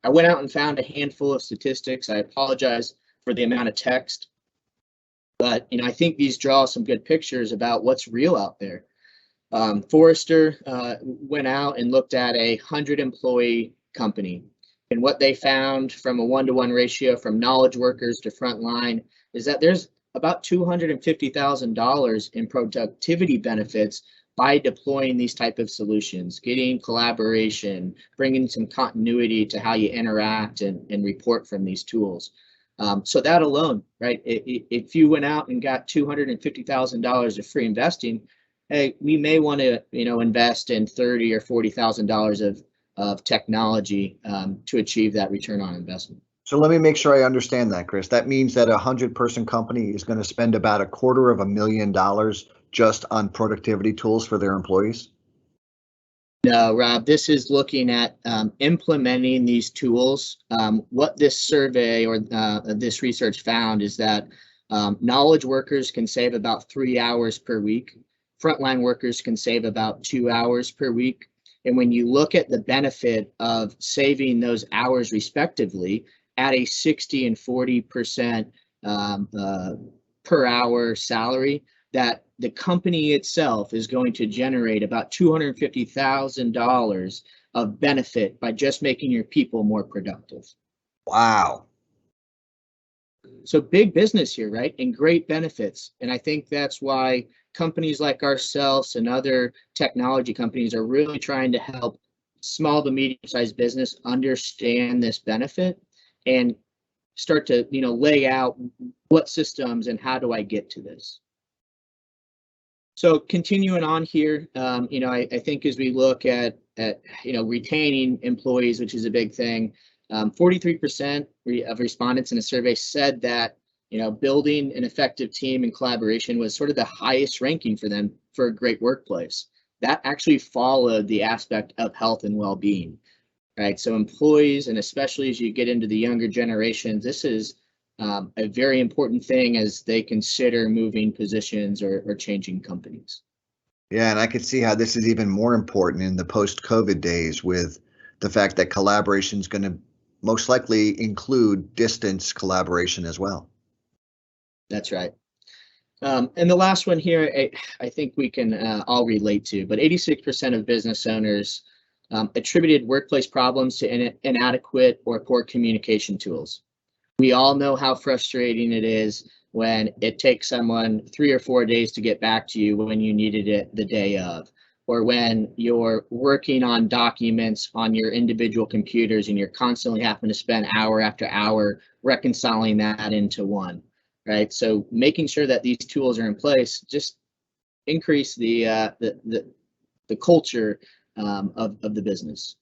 I went out and found a handful of statistics. I apologize for the amount of text, but I think these draw some good pictures about what's real out there. Forrester went out and looked at a 100-employee company, and what they found from a 1-to-1 ratio from knowledge workers to frontline is that there's about $250,000 in productivity benefits by deploying these type of solutions, getting collaboration, bringing some continuity to how you interact and report from these tools. So that alone, right? If you went out and got $250,000 of free investing, hey, we may want to, invest in $30,000 or $40,000 of technology to achieve that return on investment. So let me make sure I understand that, Chris. That means that a 100-person company is going to spend about $250,000 just on productivity tools for their employees? No, Rob, this is looking at implementing these tools. What this survey or this research found is that knowledge workers can save about 3 hours per week. Frontline workers can save about 2 hours per week. And when you look at the benefit of saving those hours respectively at a 60 and 40% per hour salary, that the company itself is going to generate about $250,000 of benefit by just making your people more productive. Wow. So big business here, right? And great benefits. And I think that's why companies like ourselves and other technology companies are really trying to help small to medium-sized business understand this benefit and start to, lay out what systems and how do I get to this. So continuing on here, I think as we look at retaining employees, which is a big thing, 43% of respondents in a survey said that building an effective team and collaboration was sort of the highest ranking for them for a great workplace. That actually followed the aspect of health and well-being, right? So employees, and especially as you get into the younger generations, this is a very important thing as they consider moving positions or changing companies. Yeah, and I could see how this is even more important in the post-COVID days with the fact that collaboration is going to most likely include distance collaboration as well. That's right. And the last one here, I think we can all relate to, but 86% of business owners attributed workplace problems to inadequate or poor communication tools. We all know how frustrating it is when it takes someone 3 or 4 days to get back to you when you needed it the day of, or when you're working on documents on your individual computers and you're constantly having to spend hour after hour reconciling that into one, right? So making sure that these tools are in place just increase the culture of the business.